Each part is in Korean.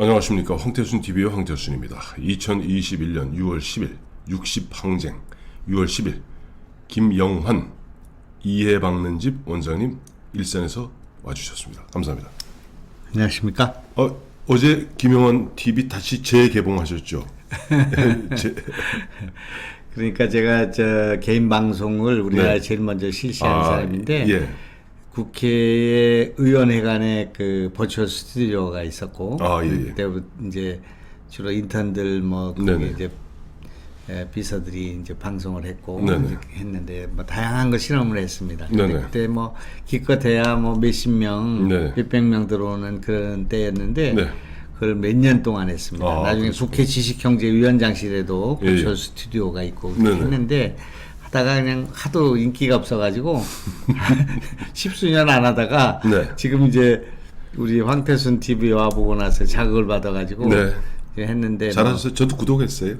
안녕하십니까. 황태순 TV의 황태순입니다. 2021년 6월 10일 60항쟁 6월 10일 김영환 이해박는집 원장님 일산에서 와주셨습니다. 감사합니다. 안녕하십니까. 어제 김영환 TV 다시 재개봉하셨죠? 그러니까 제가 개인 방송을 우리나라 네. 제일 먼저 실시한 사람인데 예. 국회의 의원회관에 그 버추얼 스튜디오가 있었고 예. 그때부터 이제 주로 인턴들 거기 네네. 이제 비서들이 이제 방송을 했고 네네. 이렇게 했는데 다양한 거 실험을 했습니다. 네네. 근데 그때 기껏해야 몇십 명, 네. 몇백 명 들어오는 그런 때였는데 네. 그걸 몇 년 동안 했습니다. 나중에 그렇죠. 국회 지식경제위원장실에도 예, 버추얼 예. 스튜디오가 있고 네네. 했는데 하다가 그냥 하도 인기가 없어가지고 십수년 안 하다가 네. 지금 이제 우리 황태순 TV 와보고 나서 자극을 받아가지고 네. 이제 했는데 잘하셨어요. 저도 구독했어요.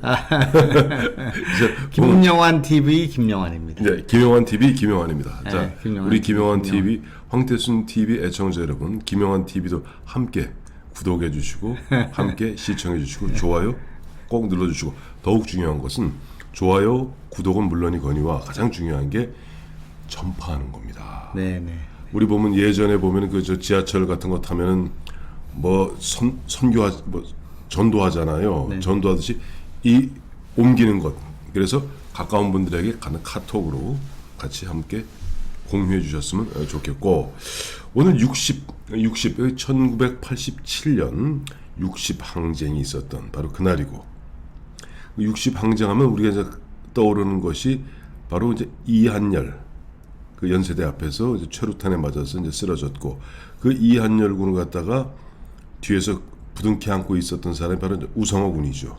김영환 TV 김영환입니다. 네, 김영환 TV 김영환입니다. 네, 자, 김영환 우리 김영환 TV, TV, 황태순 TV 애청자 여러분, 김영환 TV도 함께 구독해 주시고, 함께 시청해 주시고, 좋아요 꼭 눌러 주시고, 더욱 중요한 것은 좋아요, 구독은 물론이거니와 가장 중요한 게 전파하는 겁니다. 네네. 우리 보면 예전에 보면 저 지하철 같은 거 타면은 전도하잖아요. 네. 전도하듯이 옮기는 것. 그래서 가까운 분들에게 가는 카톡으로 같이 함께 공유해 주셨으면 좋겠고, 오늘 1987년 60항쟁이 있었던 바로 그날이고, 60항쟁하면 우리가 이제 떠오르는 것이 바로 이제 이한열, 그 연세대 앞에서 이제 최루탄에 맞아서 이제 쓰러졌고, 그 이한열 군을 갖다가 뒤에서 부둥켜 안고 있었던 사람이 바로 이제 우상호 군이죠.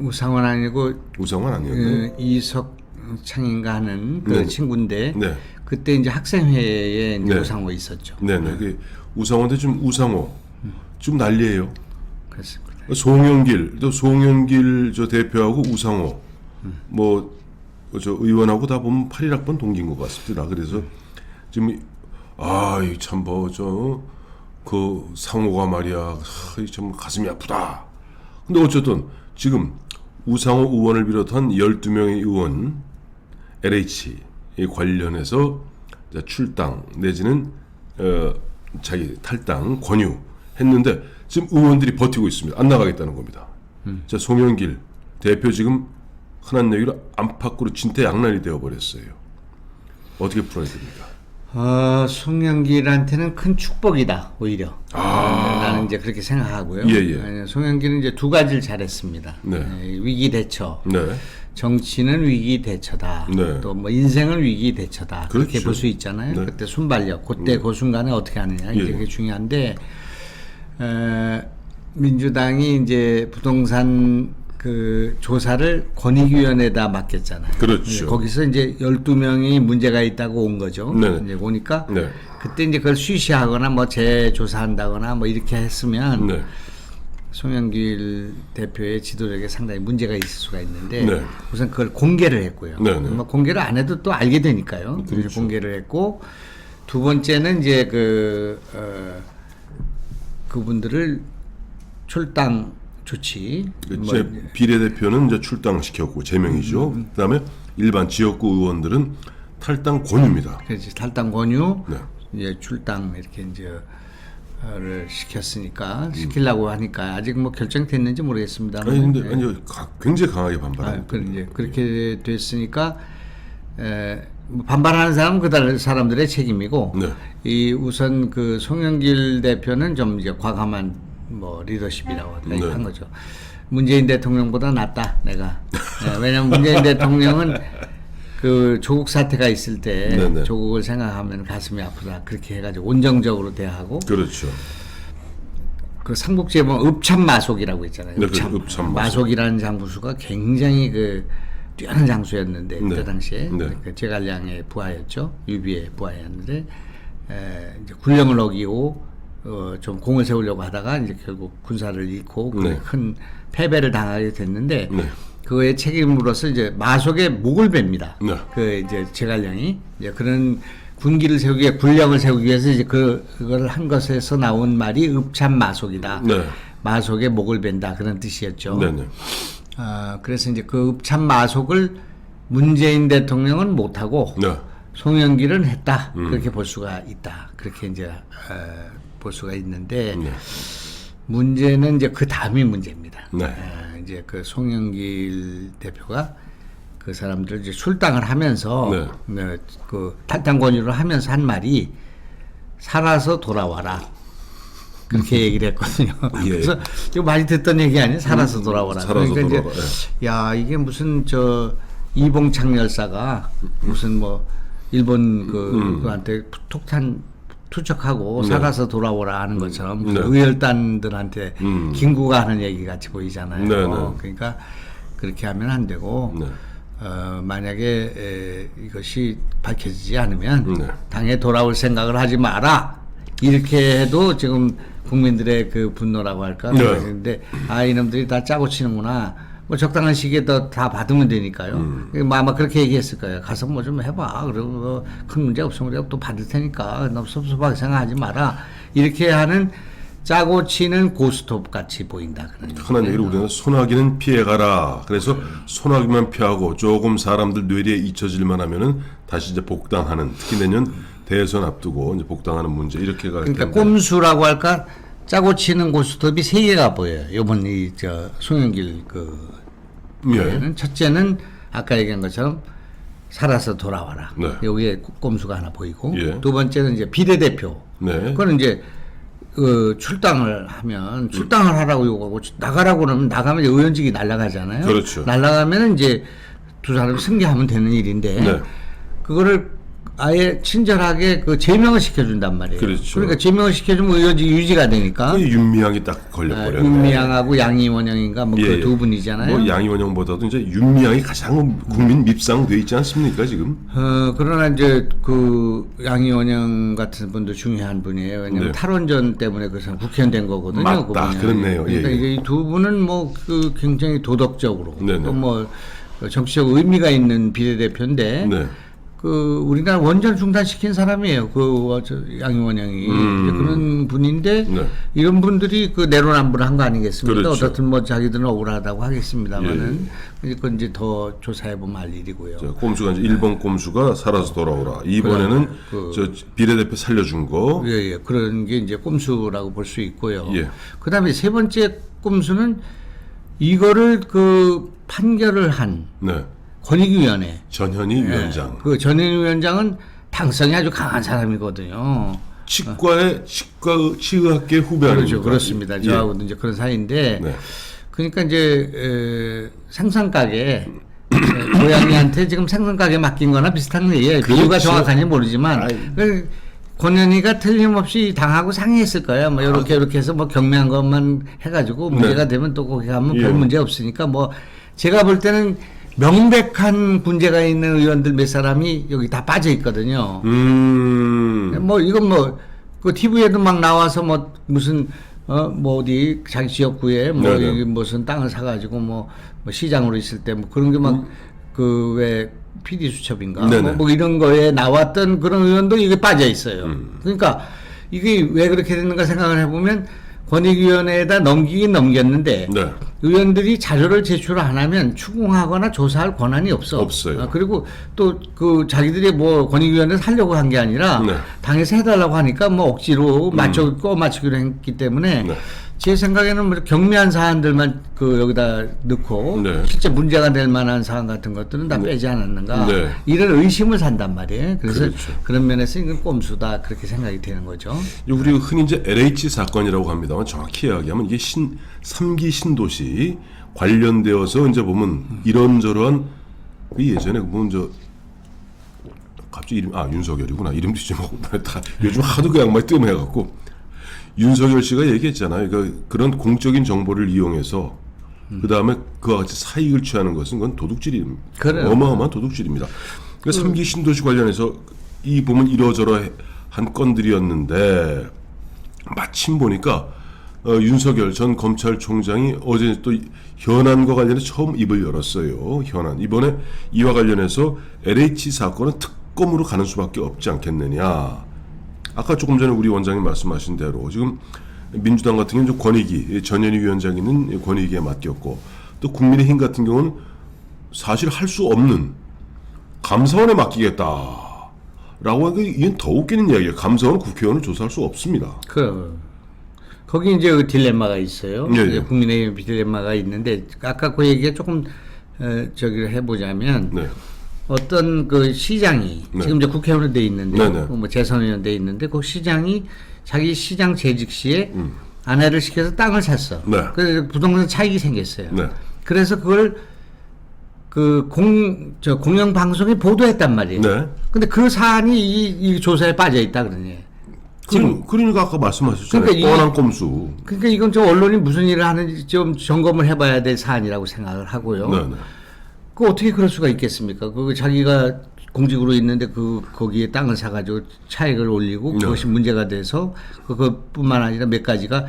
우상원 아니고 우상호 아니었나요? 이석창인가 하는 그 네. 친구인데 네. 그때 이제 학생회에 이제 네. 우상호 있었죠. 네네. 그 우상호인데 지금 우상호 좀 난리예요. 그렇습니다. 송영길 또 송영길 저 대표하고 우상호 저 의원하고 다 보면 81학번 동기인 것 같습니다. 그래서 지금 그 상호가 말이야 참 가슴이 아프다. 근데 어쨌든 지금 우상호 의원을 비롯한 12명의 의원 LH에 관련해서 출당 내지는 자기 탈당 권유했는데 지금 의원들이 버티고 있습니다. 안 나가겠다는 겁니다. 자, 송영길 대표 지금 흔한 얘기로 안팎으로 진퇴양난이 되어버렸어요. 어떻게 풀어야 됩니까? 송영길한테는 큰 축복이다 오히려. 나는 이제 그렇게 생각하고요. 예. 송영길은 이제 두 가지를 잘했습니다. 네. 위기 대처. 네. 정치는 위기 대처다. 네. 또 인생은 위기 대처다. 그렇게 그렇죠. 볼 수 있잖아요. 네. 그때 순발력, 그때 그 순간에 어떻게 하느냐 이제 예. 그게 중요한데 민주당이 이제 부동산 그 조사를 권익위원회에다 맡겼잖아요. 그렇죠. 거기서 이제 12명이 문제가 있다고 온 거죠. 네. 이제 오니까 네. 그때 이제 그걸 쉬쉬하거나 재조사한다거나 이렇게 했으면 네. 송영길 대표의 지도력에 상당히 문제가 있을 수가 있는데 네. 우선 그걸 공개를 했고요. 네. 공개를 안 해도 또 알게 되니까요. 그렇죠. 공개를 했고 두 번째는 이제 그분들을 출당 조치. 제 비례대표는 이제 출당시켰고 제명이죠. 그다음에 일반 지역구 의원들은 탈당 권유입니다. 그래서 탈당 권유, 네. 이제 출당 이렇게 를 시켰으니까 시키려고 하니까 아직 결정됐는지 모르겠습니다. 아니 근데 굉장히 강하게 반발하고. 이제 그렇게 됐으니까 반발하는 사람은 그 사람들의 책임이고 네. 우선 그 송영길 대표는 좀 이제 과감한 리더십이라고 네. 한 거죠. 문재인 대통령보다 낫다 내가. 왜냐하면 문재인 대통령은 그 조국 사태가 있을 때 네네. 조국을 생각하면 가슴이 아프다 그렇게 해가지고 온정적으로 대하고 그렇죠. 그 삼국지에 보면 읍참마속이라고 있잖아요. 네, 읍참마속. 마속이라는 장부수가 굉장히 뛰어난 장수였는데 네. 그때 당시에 네. 제갈량의 부하였죠. 유비의 부하였는데 이제 군령을 어기고 좀 공을 세우려고 하다가 이제 결국 군사를 잃고 네. 큰 패배를 당하게 됐는데 네. 그의 책임으로서 이제 마속에 목을 뱁니다. 네. 그 이제 제갈량이 이제 그런 군기를 세우기 위해 군력을 세우기 위해서 이제 그걸 한 것에서 나온 말이 읍참 마속이다. 네. 마속에 목을 벤다 그런 뜻이었죠. 네네. 그래서 이제 그 읍참 마속을 문재인 대통령은 못하고 네. 송영길은 했다. 그렇게 볼 수가 있다. 그렇게 이제 볼 수가 있는데 네. 문제는 이제 그 다음이 문제입니다. 네. 이제 그 송영길 대표가 그 사람들 이제 출당을 하면서 그 탈당 권유를 하면서 한 말이 살아서 돌아와라. 그렇게 얘기를 했거든요. 예. 그래서 이거 많이 듣던 얘기 아니에요? 살아서 돌아와라. 살아서 그러니까 돌아와라. 이제 야 이게 무슨 저 이봉창 열사가 무슨 뭐 일본 그한테 폭탄 투척하고 네. 살아서 돌아오라 하는 것처럼 네. 의열단들한테 김구가 하는 얘기 같이 보이잖아요. 네, 네. 그러니까 그렇게 하면 안 되고 네. 만약에 이것이 밝혀지지 않으면 네. 당에 돌아올 생각을 하지 마라. 이렇게 해도 지금 국민들의 그 분노라고 할까? 네. 근데 이놈들이 다 짜고 치는구나. 뭐 적당한 시기에 다 받으면 되니까요. 뭐 아마 그렇게 얘기했을 거예요. 가서 뭐 좀 해봐. 그리고 뭐 큰 문제 없으면 우리가 또 받을 테니까 너무 섭섭하게 생각하지 마라. 이렇게 하는 짜고 치는 고스톱 같이 보인다. 그런 흔한 얘기로 우리는 소나기는 피해가라. 그래서 소나기만 피하고 조금 사람들 뇌리에 잊혀질만 하면은 다시 이제 복당하는, 특히 내년 대선 앞두고 이제 복당하는 문제 이렇게 갈 텐데. 그러니까 꼼수라고 할까? 짜고 치는 고스톱이 세 개가 보여요. 이번 송영길 예. 첫째는 아까 얘기한 것처럼 살아서 돌아와라. 네. 여기에 꼼수가 하나 보이고 예. 두 번째는 이제 비례대표. 네. 그거는 이제 출당을 하면 출당을 하라고 요구하고 나가라고 그러면 나가면 이제 의원직이 날아가잖아요. 그렇죠. 날아가면 이제 두 사람이 승계하면 되는 일인데 네. 그거를 아예 친절하게 제명을 시켜준단 말이에요. 그렇죠. 그러니까 제명을 시켜주면 의원직 유지가 되니까. 그 윤미향이 딱 걸려버렸네. 윤미향하고 양이원영인가 뭐 그 예, 예. 두 분이잖아요. 뭐 양이원영보다도 이제 윤미향이 가장 국민 밉상돼 있지 않습니까 지금? 그러나 이제 그 양이원영 같은 분도 중요한 분이에요. 왜냐하면 네. 탈원전 때문에 그 사람 국회의원 된 거거든요. 맞다. 그분이. 그렇네요. 그러니까 예, 예. 이제 이 두 분은 뭐 굉장히 도덕적으로 네네. 또 뭐 정치적 의미가 있는 비례대표인데. 네. 우리나라 원전 중단시킨 사람이에요. 양이원영이 그런 분인데 네. 이런 분들이 내로남불을 한 거 아니겠습니까? 그렇죠. 어떻든 뭐 자기들은 억울하다고 하겠습니다만은 그건 이제 더 조사해 보면 알 일이고요. 자, 꼼수가 이제 1번 꼼수가 살아서 돌아오라. 2번에는 저 비례대표 살려준 거. 예, 그런 게 이제 꼼수라고 볼 수 있고요. 예. 그다음에 세 번째 꼼수는 이거를 판결을 한 네. 권익위원회. 전현희 위원장. 그 전현희 위원장은 당성이 아주 강한 사람이거든요. 치의학계 후배 그렇죠, 아닙니까? 그렇습니다. 저하고도 이제 그런 사이인데, 네. 그러니까 이제 생선가게 고양이한테 지금 생선가게 맡긴거나 비슷한 얘기예요. 비유가 그렇죠. 정확한지 모르지만 권현희가 틀림없이 당하고 상의했을 거예요. 뭐 이렇게 해서 뭐 경미한 것만 해가지고 문제가 되면 또 거기 가면 별 문제 없으니까 뭐 제가 볼 때는. 명백한 문제가 있는 의원들 몇 사람이 여기 다 빠져 있거든요. 뭐 이건 그 TV에도 막 나와서 뭐 무슨 뭐 어디 자기 지역구에 뭐 네네. 무슨 땅을 사가지고 뭐 시장으로 있을 때 뭐 그런 게 막 왜 PD 수첩인가 뭐 이런 거에 나왔던 그런 의원도 이게 빠져 있어요. 그러니까 이게 왜 그렇게 됐는가 생각을 해보면. 권익위원회에다 넘기긴 넘겼는데 네. 의원들이 자료를 제출 안 하면 추궁하거나 조사할 권한이 없어요. 그리고 또 자기들이 뭐 권익위원회 하려고 한 게 아니라 네. 당에서 해달라고 하니까 뭐 억지로 맞추기로 했기 때문에 네. 제 생각에는 뭐 경미한 사안들만 여기다 넣고 네. 실제 문제가 될 만한 사안 같은 것들은 다 빼지 않았는가 네. 이런 의심을 산단 말이에요. 그래서 그렇죠. 그런 면에서 이건 꼼수다 그렇게 생각이 되는 거죠. 우리 흔히 이제 LH 사건이라고 합니다만 정확히 이야기하면 이게 3기 신도시 관련되어서 이제 보면 이런저런 예전에 보면 갑자기 이름 윤석열이구나 이름도 좀 다 요즘 하도 그 양말이 뜸해갖고 윤석열 씨가 얘기했잖아요. 그런 공적인 정보를 이용해서 그 다음에 그와 같이 사익을 취하는 것은 그건 도둑질입니다. 그래요. 어마어마한 도둑질입니다. 그러니까 3기 신도시 관련해서 보면 이러저러한 건들이었는데 마침 보니까 윤석열 전 검찰총장이 어제 또 현안과 관련해서 처음 입을 열었어요. 현안. 이번에 이와 관련해서 LH 사건은 특검으로 가는 수밖에 없지 않겠느냐. 아까 조금 전에 우리 원장님 말씀하신 대로 지금 민주당 같은 경우는 권익위, 전현희 위원장이 있는 권익위에 맡겼고 또 국민의힘 같은 경우는 사실 할 수 없는 감사원에 맡기겠다라고 하니까 이건 더 웃기는 이야기예요. 감사원은 국회의원을 조사할 수 없습니다. 거기 이제 그 딜레마가 있어요. 예, 예. 이제 국민의힘 딜레마가 있는데 아까 그 얘기에 조금 저기를 해보자면 네. 어떤 그 시장이 네. 지금 이제 국회의원으로 돼 있는데 네, 네. 뭐 재선의원 돼 있는데 그 시장이 자기 시장 재직 시에 아내를 시켜서 땅을 샀어. 네. 그래서 부동산 차익이 생겼어요. 네. 그래서 그걸 그 공영 방송에 보도했단 말이에요. 네. 근데 그 사안이 이 조사에 빠져 있다 그러니. 그러니까 아까 말씀하셨잖아요. 그러니까 뻔한 꼼수. 그러니까 이건 좀 언론이 무슨 일을 하는지 좀 점검을 해봐야 될 사안이라고 생각을 하고요. 네, 네. 그 어떻게 그럴 수가 있겠습니까? 그 자기가 공직으로 있는데 거기에 땅을 사가지고 차익을 올리고 네. 그것이 문제가 돼서 그것뿐만 아니라 몇 가지가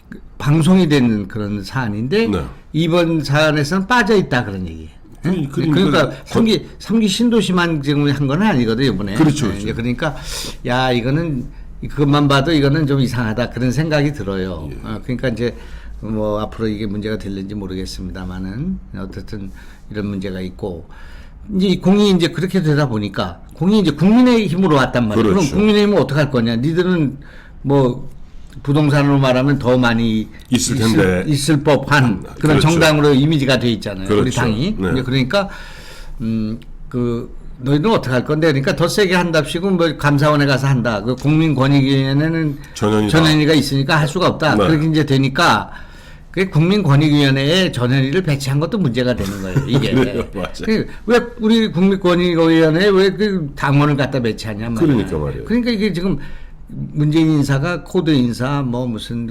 그 방송이 되는 그런 사안인데 네. 이번 사안에서는 빠져 있다 그런 얘기예요. 그러니까 삼기 신도시만 지금 한 건 아니거든요 이번에. 그렇죠, 네, 그렇죠. 이제 그러니까 야 이거는 그것만 봐도 이거는 좀 이상하다 그런 생각이 들어요. 예. 그러니까 이제 뭐 앞으로 이게 문제가 될는지 모르겠습니다만은 어쨌든 이런 문제가 있고 이제 공이 이제 그렇게 되다 보니까 공이 이제 국민의힘으로 왔단 말이에요. 그렇죠. 그럼 국민의힘은 어떻게 할 거냐? 니들은 뭐 부동산으로 말하면 더 많이 있을 텐데. 있을 법한 그런 그렇죠. 정당으로 이미지가 돼 있잖아요. 우리 그렇죠. 당이. 네. 이제 그러니까 그 너희는 어떻게 할 건데? 그러니까 더 세게 한답시고 뭐 감사원에 가서 한다. 그 국민권익위원회는 전현희가 있으니까 할 수가 없다. 네. 그렇게 이제 되니까 그 국민권익위원회에 전현희를 배치한 것도 문제가 되는 거예요. 이게. 그래요, 맞아요. 왜 우리 국민권익위원회에 왜 그 당원을 갖다 배치하냐 말이야. 그러니까 말이에요. 그러니까 이게 지금 문재인 인사가 코드 인사 뭐 무슨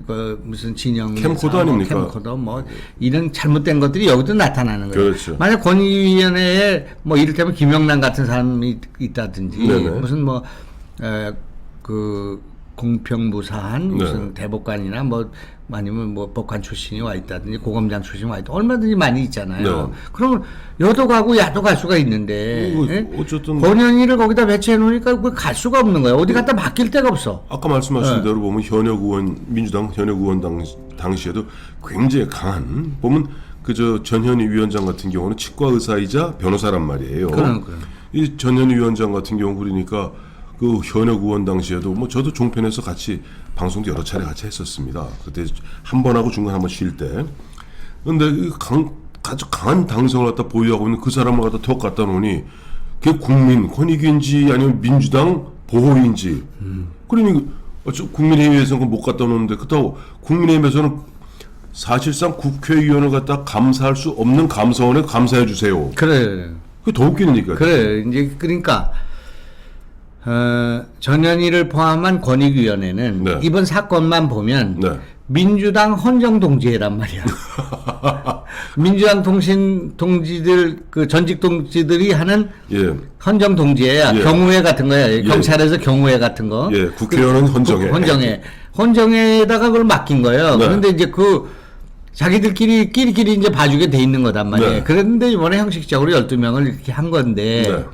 진영 캠코더 인사, 아닙니까? 캠코더 뭐 이런 잘못된 것들이 여기도 나타나는 거예요. 그렇죠. 만약 권익위원회에 뭐 이를테면 김영란 같은 사람이 있다든지 네네. 무슨 뭐 그 공평무사한 네. 무슨 대법관이나 뭐 아니면 뭐 법관 출신이 와 있다든지 고검장 출신이 와 있다 얼마든지 많이 있잖아요. 네. 그러면 여도 가고 야도 갈 수가 있는데 예? 어쨌든 권현희를 거기다 배치해 놓으니까 그 갈 수가 없는 거야. 어디 갖다 맡길 데가 없어. 아까 말씀하신 네. 대로 보면 현역 의원 민주당 현역 의원 당시에도 굉장히 강한 보면 그저 전현희 위원장 같은 경우는 치과 의사이자 변호사란 말이에요. 그럼. 이 전현희 위원장 같은 경우 그러니까 그 현역 의원 당시에도 뭐 저도 종편에서 같이 방송도 여러 차례 같이 했었습니다. 그때 한 번 하고 중간 한번 쉴 때. 근데 아주 강한 당성을 갖다 보유하고 있는 그 사람을 갖다 턱 갖다 놓으니 그게 국민 권익위인지 아니면 민주당 보호인지. 그러니 국민의힘에서는 못 갖다 놓는데 그렇다고 국민의힘에서는 사실상 국회의원을 갖다 감사할 수 없는 감사원에 감사해 주세요. 그래. 그게 더 웃기는 얘기가. 그래. 이제 그러니까 전현희를 포함한 권익위원회는 네. 이번 사건만 보면 네. 민주당 헌정동지회란 말이야. 민주당 동지들 그 전직 동지들이 하는 예. 헌정동지회야. 예. 경우회 같은 거야. 경찰에서 경우회 같은 거. 예. 국회의원은 헌정회. 헌정회에다가 그걸 맡긴 거예요. 네. 그런데 이제 그 자기들끼리 이제 봐주게 돼 있는 거단 말이에요. 네. 그런데 이번에 형식적으로 12명을 이렇게 한 건데 네.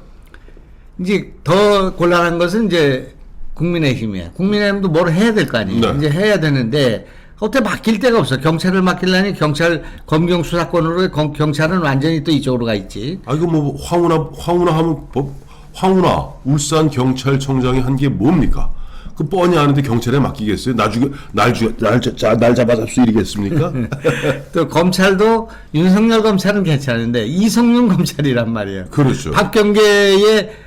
이제 더 곤란한 것은 이제 국민의힘이에요. 국민의힘도 뭘 해야 될 거 아니에요. 네. 이제 해야 되는데 어떻게 맡길 데가 없어. 경찰을 맡기려니 경찰 검경 수사권으로 경찰은 완전히 또 이쪽으로 가 있지. 아 이거 뭐 황운하 하면 황운하 울산 경찰청장이 한 게 뭡니까? 그 뻔히 아는데 경찰에 맡기겠어요? 날 잡아 잡수 이러겠습니까? 또 검찰도 윤석열 검찰은 괜찮은데 이성윤 검찰이란 말이에요. 그렇죠. 박경계의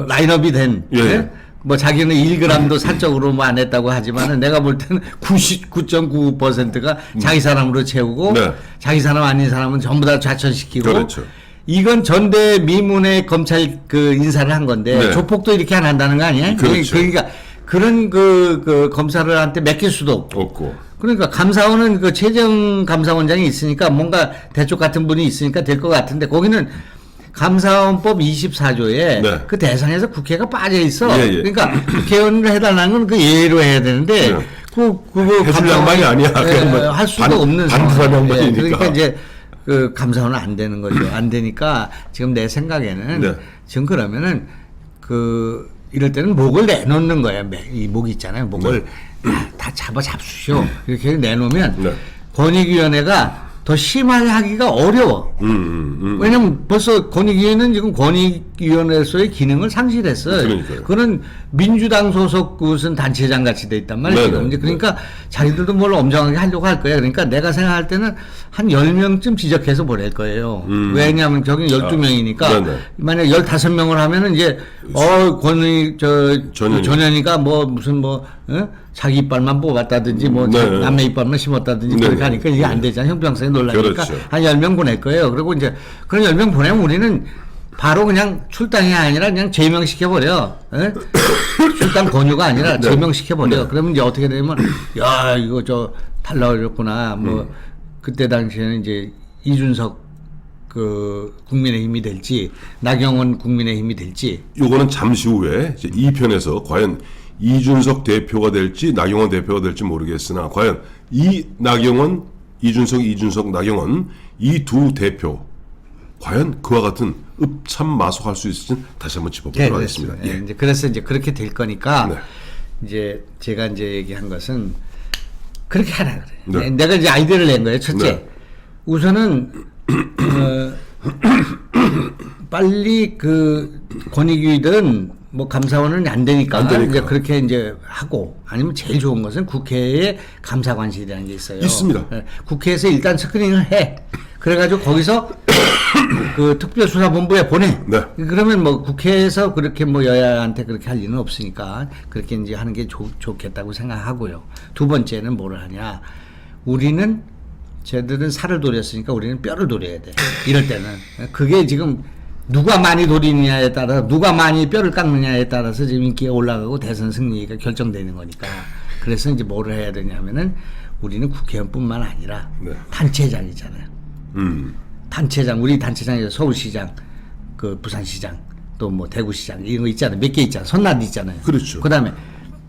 라인업이 된. 예. 네? 뭐 자기는 1g도 사적으로 뭐 안 했다고 하지만은 내가 볼 때는 99.99%가 자기 사람으로 채우고 네. 자기 사람 아닌 사람은 전부 다 좌천시키고. 그렇죠. 이건 전대 미문의 검찰 그 인사를 한 건데 네. 조폭도 이렇게 안 한다는 거 아니야? 그렇죠. 그러니까 그런 그 검사들한테 맡길 수도 없고. 그러니까 감사원은 그 최정 감사원장이 있으니까 뭔가 대쪽 같은 분이 있으니까 될 것 같은데 거기는 감사원법 24조에 네. 그 대상에서 국회가 빠져 있어. 예, 예. 그러니까 국회의원을 해달라는 건 그 예외로 해야 되는데 네. 그거 해줄 양반이 아니야. 할 수가 없는 반사람 상황. 양반이니까. 그러니까 이제 그 감사원은 안 되는 거죠. 안 되니까 지금 내 생각에는 네. 지금 그러면은 그 이럴 때는 목을 내놓는 거야. 이 목 있잖아요. 목을 다 잡수시오. 이렇게 내놓으면 네. 권익위원회가 더 심하게 하기가 어려워. 왜냐면 벌써 권익위원회는 지금 권익위원회로서의 기능을 상실했어요. 그러니까요. 그거는 민주당 소속 무슨 단체장 같이 돼 있단 말이에요. 네네. 지금. 이제 그러니까 자기들도 뭘 엄정하게 하려고 할 거예요. 그러니까 내가 생각할 때는 한 10명쯤 지적해서 보낼 거예요. 왜냐하면 저기 12명이니까 네네. 만약 15명을 하면은 이제 전현이가 뭐 무슨 자기 이빨만 뽑았다든지 뭐 네. 남의 이빨만 심었다든지 네. 그렇게 하니까 이게 안 되잖아요. 형평성에 논란이니까 그렇죠. 한 10명 보낼 거예요. 그리고 이제 그런 10명 보내면 우리는 바로 그냥 출당이 아니라 그냥 제명시켜버려. 출당 권유가 아니라 네. 제명시켜버려. 그러면 이제 어떻게 되냐면, 야, 이거 달라졌구나. 뭐, 그때 당시에는 이제 이준석 국민의힘이 될지, 나경원 국민의힘이 될지. 요거는 잠시 후에 이제 2편에서 과연 이준석 대표가 될지 나경원 대표가 될지 모르겠으나 과연 이 나경원, 이준석, 나경원 이 두 대표 과연 그와 같은 읍참마속할 수 있을지는 다시 한번 짚어보도록 하겠습니다. 예. 이제 그래서 이제 그렇게 될 거니까 네. 이제 제가 이제 얘기한 것은 그렇게 하라 그래. 네. 내가 이제 아이디어를 낸 거예요. 첫째, 네. 우선은 빨리 그 권익위든 뭐 감사원은 안 되니까, 이제 그렇게 이제 하고 아니면 제일 좋은 것은 국회에 감사관실이라는 게 있어요. 있습니다. 국회에서 일단 스크린을 해. 그래가지고 거기서 그 특별수사본부에 보내. 네. 그러면 뭐 국회에서 그렇게 뭐 여야한테 그렇게 할 일은 없으니까 그렇게 이제 하는 게 좋겠다고 생각하고요. 두 번째는 뭐를 하냐. 우리는 쟤들은 살을 도렸으니까 우리는 뼈를 도려야 돼. 이럴 때는. 그게 지금 누가 많이 도리느냐에 따라 누가 많이 뼈를 깎느냐에 따라서 지금 인기가 올라가고 대선 승리가 결정되는 거니까. 그래서 이제 뭐를 해야 되냐면은 우리는 국회의원뿐만 아니라 네. 단체장이잖아요. 단체장, 우리 단체장에서 서울시장, 그 부산시장, 또 뭐 대구시장 이런 거 있잖아요. 몇 개 있잖아요. 선나드 있잖아요. 그렇죠. 그다음에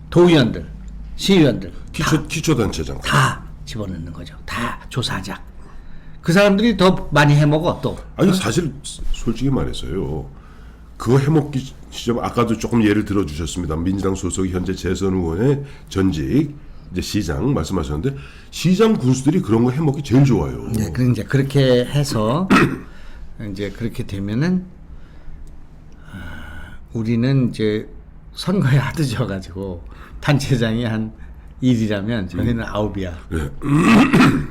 도의원들, 시의원들 기초단체장 다 집어넣는 거죠. 다 조사하자. 그 사람들이 더 많이 해먹어 또. 아니 사실 솔직히 말해서요. 그거 해먹기 시점 아까도 조금 예를 들어주셨습니다. 민주당 소속 현재 재선 의원의 전직 이제 시장 말씀하셨는데 시장 군수들이 그런 거 해먹기 제일 좋아요. 네, 그럼 이제 그렇게 해서 이제 그렇게 되면은 우리는 이제 선거에 하도 져가지고 단체장이 한 1이라면 저희는 9이야. 네.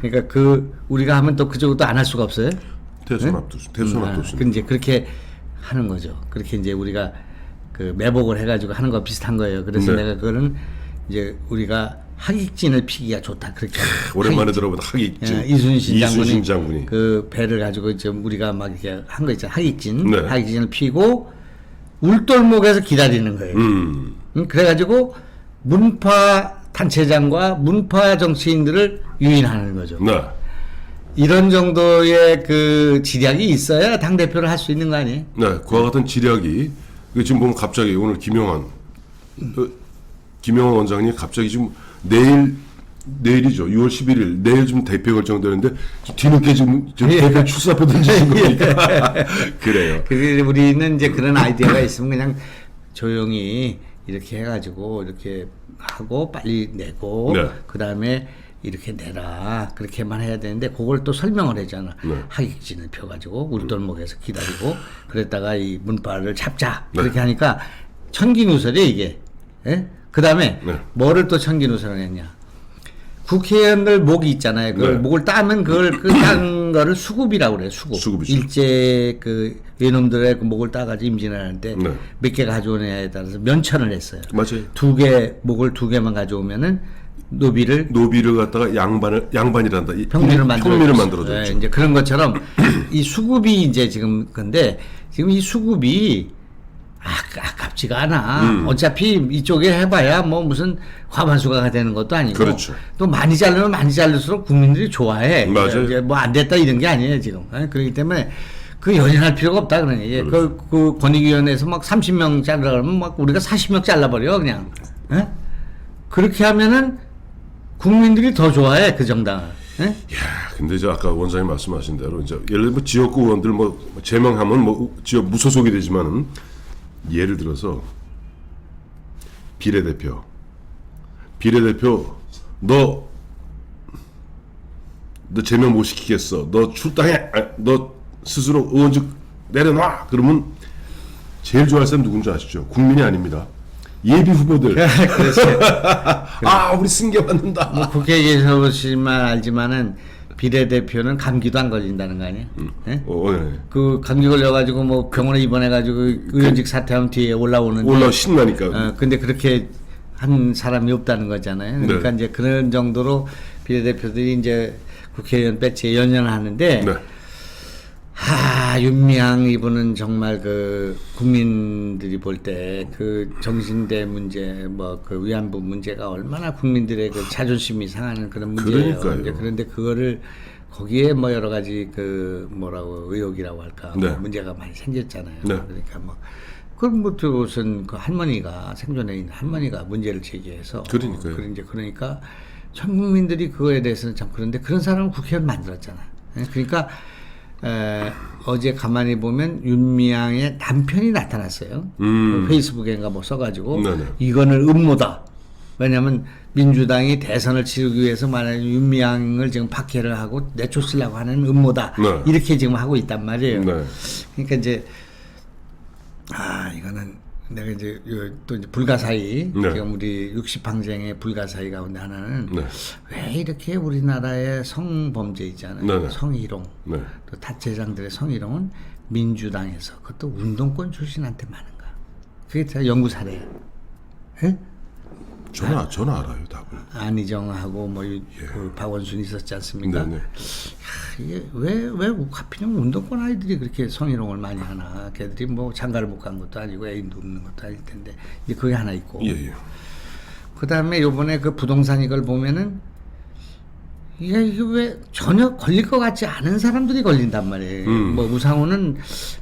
그러니까 우리가 하면 또 그쪽도 안 할 수가 없어요. 대선 앞두수. 그 이제 그렇게 하는 거죠. 그렇게 이제 우리가 그 매복을 해가지고 하는 거 비슷한 거예요. 그래서 네. 내가 그거는 이제 우리가 하객진을 피기가 좋다. 그렇게. 오랜만에 들어보는 하객진. 이순신 장군이 그 배를 가지고 좀 우리가 막 이렇게 한 거 있잖아. 하객진. 네. 하객진을 피고 울돌목에서 기다리는 거예요. 그래가지고 문파 단체장과 문파 정치인들을 유인하는 거죠. 네. 이런 정도의 그 지략이 있어야 당 대표를 할 수 있는 거 아니에요? 네, 그와 같은 지략이 지금 보면 갑자기 오늘 김용환 원장님 갑자기 지금 내일이죠. 6월 11일 내일 좀 대표 결정되는데 뒤늦게 지금 대표 출사표 던지신 거니까 그래요. 그게 우리는 이제 그런 아이디어가 있으면 그냥 조용히 이렇게 해가지고 이렇게 하고 빨리 내고 네. 그 다음에 이렇게 내라 그렇게만 해야 되는데 그걸 또 설명을 하잖아. 네. 하객진을 펴가지고 울돌목에서 기다리고 그랬다가 이 문파를 잡자 네. 그렇게 하니까 천기누설이야 이게. 예? 그 다음에 네. 뭐를 또 천기누설을 했냐. 국회의원들 목이 있잖아요. 그걸 네. 목을 따면 그걸 딴 거를 수급이라고 그래요. 수급이죠. 일제 그 외놈들의 그 목을 따가지고 임진을 하는데 네. 몇 개 가져오느냐에 따라서 면천을 했어요. 맞아요. 목을 2개만 가져오면은 노비를 갖다가 양반이란다. 평민을 만들어줬죠. 네, 이제 그런 것처럼 이 수급이 이제 지금 근데 지금 이 수급이 아깝지가 않아. 어차피 이쪽에 해봐야 뭐 무슨 과반수가 되는 것도 아니고. 그렇죠. 또 많이 자르면 많이 자를수록 국민들이 좋아해. 맞아요. 이제 뭐 안 됐다 이런 게 아니에요 지금. 그렇기 때문에 그 연연할 필요가 없다 그러니. 그 권익위원회에서 막 30명 자르라 그러면 막 우리가 40명 잘라버려 그냥. 그렇게 하면은 국민들이 더 좋아해 그 정당을. 예? 야, 근데 저 아까 원장님 말씀하신 대로 이제 예를 들면 뭐 지역구 의원들 뭐 제명하면 뭐 지역 무소속이 되지만은 예를 들어서 비례대표 너 제명 못 시키겠어. 너 출당해. 너 스스로 의원직 내려놔. 그러면 제일 좋아할 사람 누군지 아시죠? 국민이 아닙니다. 예비 후보들. 그렇지. 아, 우리 승계 받는다. 뭐 국회에 계셔보시면 알지만은 비례대표는 감기도 안 걸린다는 거 아니에요? 예? 네. 그 감기 걸려가지고 뭐 병원에 입원해가지고 의원직 사퇴하면 뒤에 올라오는데 신나니까. 근데 그렇게 한 사람이 없다는 거잖아요. 그러니까 네. 이제 그런 정도로 비례대표들이 이제 국회의원 배치에 연연하는데 네. 윤미향 이분은 정말 그 국민들이 볼 때 그 정신대 문제 뭐 그 위안부 문제가 얼마나 국민들의 그 자존심이 상하는 그런 문제예요. 그러니까요. 이제 그런데 그거를 거기에 뭐 여러 가지 그 뭐라고 의혹이라고 할까 네. 뭐 문제가 많이 생겼잖아요. 네. 그러니까 뭐 그럼 뭐 무슨 그 할머니가 생존해 있는 할머니가 문제를 제기해서 그러니까요. 그러니까 전 국민들이 그거에 대해서는 참 그런데 그런 사람을 국회의원 만들었잖아. 그러니까 어제 가만히 보면 윤미향의 남편이 나타났어요. 페이스북에인가 뭐 써가지고 네네. 이거는 음모다. 왜냐하면 민주당이 대선을 치르기 위해서 만약에 윤미향을 지금 박해를 하고 내쫓으려고 하는 음모다. 네. 이렇게 지금 하고 있단 말이에요. 네. 그러니까 이제 이거는 내가 이제 또 이제 불가사의 네. 지금 우리 60항쟁의 불가사의 가운데 하나는 네. 왜 이렇게 우리나라의 성범죄 있잖아요. 네네. 성희롱 네. 또 타체장들의 성희롱은 민주당에서 그것도 운동권 출신한테 많은가. 그게 다 연구 사례예요. 예? 저는 알아요 답을. 안희정하고 뭐 그 박원순 있었지 않습니까? 네네. 이게 왜 하필이면 운동권 아이들이 그렇게 성희롱을 많이 하나? 걔들이 뭐 장가를 못 간 것도 아니고 애인도 없는 것도 아닐 텐데 이제 그게 하나 있고. 예. 그 다음에 요번에 그 부동산 이걸 보면은 이게 왜 전혀 걸릴 것 같지 않은 사람들이 걸린단 말이에요. 뭐 우상호는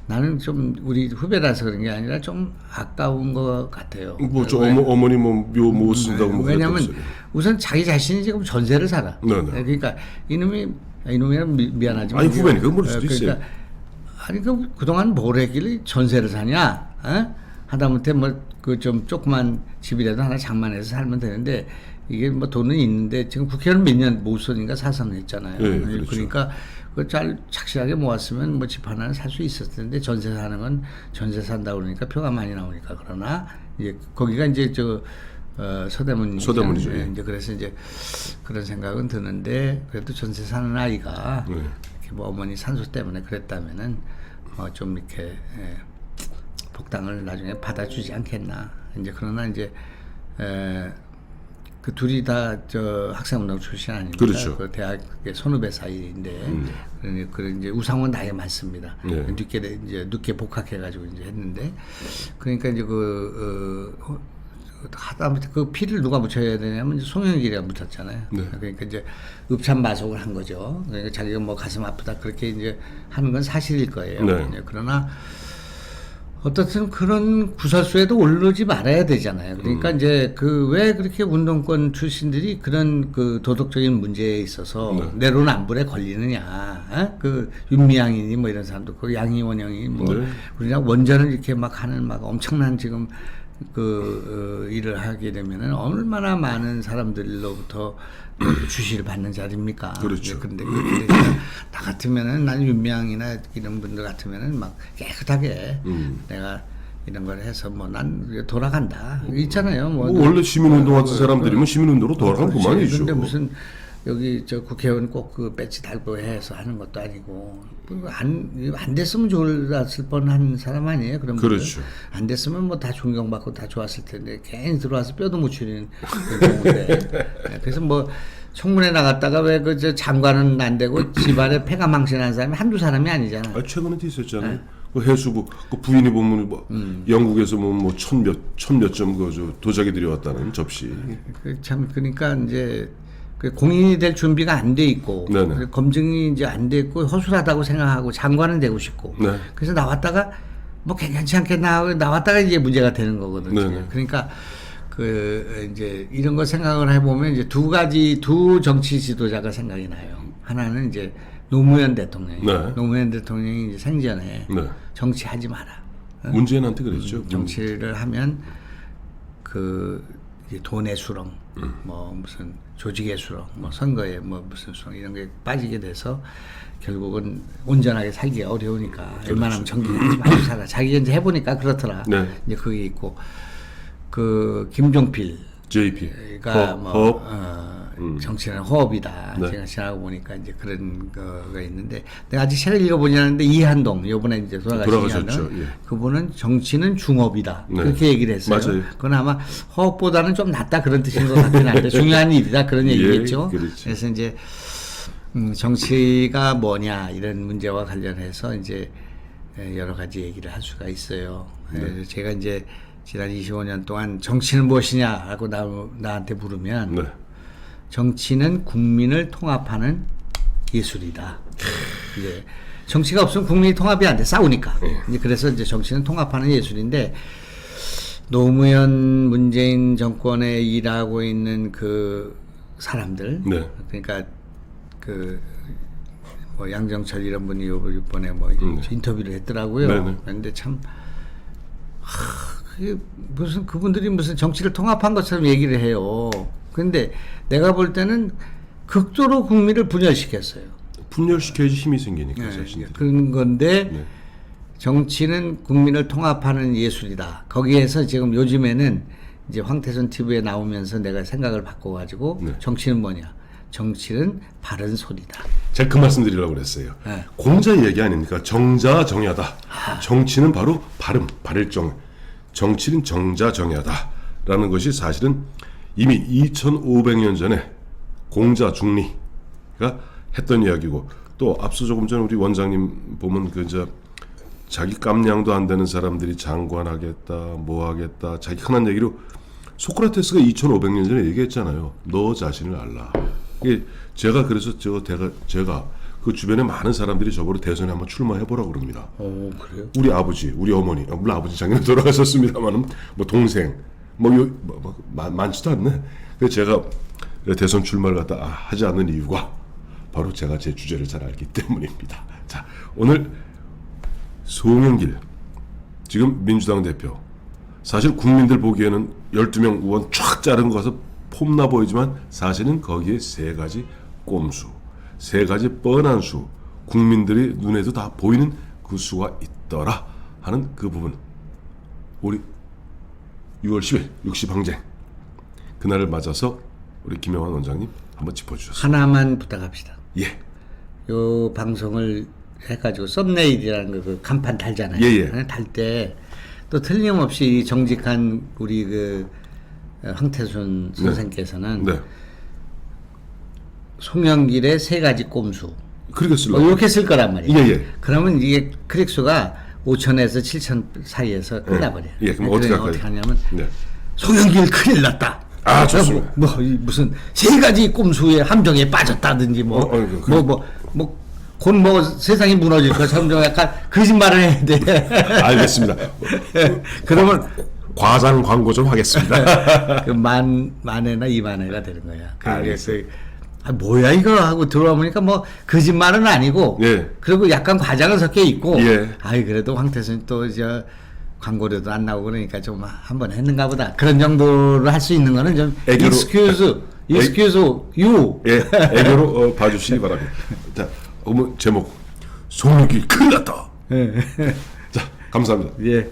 나는 좀 우리 후배라서 그런 게 아니라 좀 아까운 것 같아요. 뭐 저 어머니 뭐 묘 못 쓴다고 뭐 왜냐면 그랬던 우선 자기 자신이 지금 전세를 살아. 네네. 그러니까 이놈이는 미안하지만 아니, 후배니까 모를 수도 있어요. 아니 그동안 뭘 했길래 전세를 사냐? 하다못해 뭐 그 좀 조그만 집이라도 하나 장만해서 살면 되는데 이게 뭐 돈은 있는데 지금 국회의원 몇 년 못 쓰니까 사선을 했잖아요. 네, 그렇죠. 그러니까 그 잘 착실하게 모았으면 뭐 집 하나는 살 수 있었을 텐데 전세 사는 건 전세 산다 그러니까 표가 많이 나오니까 그러나 이제 거기가 이제 서대문이죠. 예. 이제 그래서 이제 그런 생각은 드는데 그래도 전세 사는 아이가 네. 이렇게 뭐 어머니 산소 때문에 그랬다면은 좀 이렇게 복당을 나중에 받아주지 않겠나. 이제 그러나 이제 그 둘이 다 학생운동 출신 아닙니까? 그렇죠. 그 대학의 선후배 사이인데 그런 이제 우상호는 나이가 많습니다. 네. 늦게 복학해가지고 이제 했는데 그러니까 이제 하다못해 그 피를 누가 묻혀야 되냐면 이제 송영길이가 묻혔잖아요. 네. 그러니까 이제 읍참마속을 한 거죠. 그러니까 자기가 뭐 가슴 아프다 그렇게 이제 하는 건 사실일 거예요. 네. 그러나 어떻든 그런 구설수에도 오르지 말아야 되잖아요. 그러니까 이제 그 왜 그렇게 운동권 출신들이 그런 그 도덕적인 문제에 있어서 내로남불에 걸리느냐. 그 윤미향이니 뭐 이런 사람도 그 양희원형이 뭐 우리나라 원전을 이렇게 막 하는 막 엄청난 지금 일을 하게 되면은 얼마나 많은 사람들로부터 주시를 받는 자리입니까? 그렇죠. 근데 나 같으면은 난 윤미향이나 이런 분들 같으면은 막 깨끗하게 내가 이런 걸 해서 뭐 난 돌아간다 있잖아요. 뭐 원래 시민운동 하는 사람들이면 시민운동으로 돌아가면 그만이죠. 근데 무슨 여기 국회의원 꼭 그 배지 달고 해서 하는 것도 아니고 안 됐으면 좋았을 뻔한 사람 아니에요. 그런 그렇죠. 분들. 안 됐으면 뭐 다 존경받고 다 좋았을 텐데 괜히 들어와서 뼈도 못 추리는 그런 경우인데 그래서 뭐 청문회 나갔다가 왜 그 장관은 안 되고 집안에 폐가 망신한 사람이 한두 사람이 아니잖아. 최근에도 있었잖아요. 그 해수부 그 부인이 보면 뭐 영국에서 뭐 천몇 점 그 도자기 들여왔다는 접시. 참 그러니까 이제 공인이 될 준비가 안 돼 있고 검증이 이제 안 돼 있고 허술하다고 생각하고 장관은 되고 싶고 그래서 나왔다가 뭐 괜찮지 않겠나 하고 나왔다가 이제 문제가 되는 거거든요. 그러니까 이제 이런 거 생각을 해보면 이제 두 정치 지도자가 생각이 나요. 하나는 이제 노무현 대통령. 네. 노무현 대통령이 이제 생전에 네. 정치하지 마라. 문재인한테 그랬죠. 정치를 하면 이제 돈의 수렁, 뭐 무슨 조직의 수렁, 뭐 선거에 뭐 무슨 수렁 이런 게 빠지게 돼서 결국은 온전하게 살기가 어려우니까 웬만하면 정치하지 말고 살아. 자기가 이제 해보니까 그렇더라. 네. 이제 그게 있고 김종필 JP가 뭐 정치는 호흡이다. 네. 제가 지나고 보니까 이제 그런 거가 있는데 내가 아직 책을 읽어보지 않았는데 이한동 요번에 이제 돌아가셨죠. 이한동 예. 그분은 정치는 중업이다. 네. 그렇게 얘기를 했어요. 맞아요. 그건 아마 호흡보다는 좀 낫다 그런 뜻인 것 같긴 한데 중요한 일이다 그런 얘기겠죠. 그렇죠. 그래서 이제 정치가 뭐냐 이런 문제와 관련해서 이제 여러 가지 얘기를 할 수가 있어요. 네. 제가 이제 지난 25년 동안 정치는 무엇이냐라고 나한테 물으면 네. 정치는 국민을 통합하는 예술이다. 이제 정치가 없으면 국민이 통합이 안 돼. 싸우니까. 이제 그래서 이제 정치는 통합하는 예술인데 노무현 문재인 정권에 일하고 있는 그 사람들, 네. 그러니까 뭐 양정철 이런 분이 이번에 뭐 인터뷰를 했더라고요. 네네. 그런데 참 그게 그분들이 무슨 정치를 통합한 것처럼 얘기를 해요. 근데 내가 볼 때는 극도로 국민을 분열시켰어요. 분열시켜야지 힘이 생기니까 네, 자신들이. 그런 건데 네. 정치는 국민을 통합하는 예술이다. 거기에서 지금 요즘에는 이제 황태선 TV에 나오면서 내가 생각을 바꿔가지고 네. 정치는 뭐냐? 정치는 바른 소리다. 제가 그 말씀 드리려고 그랬어요. 네. 공자 얘기 아닙니까? 정자정야다. 정치는 바로 발일정. 정치는 정자정야다. 라는 것이 사실은 이미 2500년 전에 공자 중리가 했던 이야기고 또 앞서 조금 전에 우리 원장님 보면 자기 깜냥도 안 되는 사람들이 장관하겠다 뭐 하겠다 자기 흔한 얘기로 소크라테스가 2500년 전에 얘기했잖아요. 너 자신을 알라. 이게 제가 그래서 제가 그 주변에 많은 사람들이 저보고 대선에 한번 출마해보라고 그럽니다. 그래요? 우리 아버지, 우리 어머니, 물론 아버지 작년에 돌아가셨습니다만은 뭐 동생, 많지도 않네. 그래서 제가 대선 출마를 갖다 하지 않는 이유가 바로 제가 제 주제를 잘 알기 때문입니다. 자, 오늘 송영길 지금 민주당 대표 사실 국민들 보기에는 12명 의원 쫙 자른 거 가서 폼나 보이지만 사실은 거기에 세 가지 꼼수, 세 가지 뻔한 수, 국민들이 눈에도 다 보이는 그 수가 있더라 하는 그 부분 우리 6월 10일 60항쟁 그날을 맞아서 우리 김영환 원장님 한번 짚어주셨습니다. 하나만 부탁합시다. 예. 요 방송을 해가지고 썸네일이라는 그 간판 달잖아요. 예. 달 때 또 틀림없이 정직한 우리 황태순 선생께서는 네. 송영길의 세 가지 꼼수 그렇게 쓰려고. 이렇게 쓸 거란 말이에요. 예. 그러면 이게 클릭수가 5천에서 7천 사이에서 끝나버려요. 예. 그럼 어떻게 할까요? 어떻게 하냐면 네. 송영길 큰일 났다. 아, 좋습니다. 무슨 세 가지 꼼수의 함정에 빠졌다든지 곧 세상이 무너질 것처럼 좀 약간 거짓말을 해야 돼. 알겠습니다. 그러면 과장 광고 좀 하겠습니다. 그 만회나 이만회가 되는 거야. 알겠어요. 뭐야 이거 하고 들어보니까 뭐 거짓말은 아니고, 예. 그리고 약간 과장은 섞여 있고, 예. 그래도 황태순이 또 광고료도 안 나오고 그러니까 좀 한번 했는가 보다. 그런 정도로 할 수 있는 거는 좀 애교로- excuse you. 예, 애교로 봐주시기 바랍니다. 자, 제목 송영길 큰일 났다. 자, 감사합니다. 예.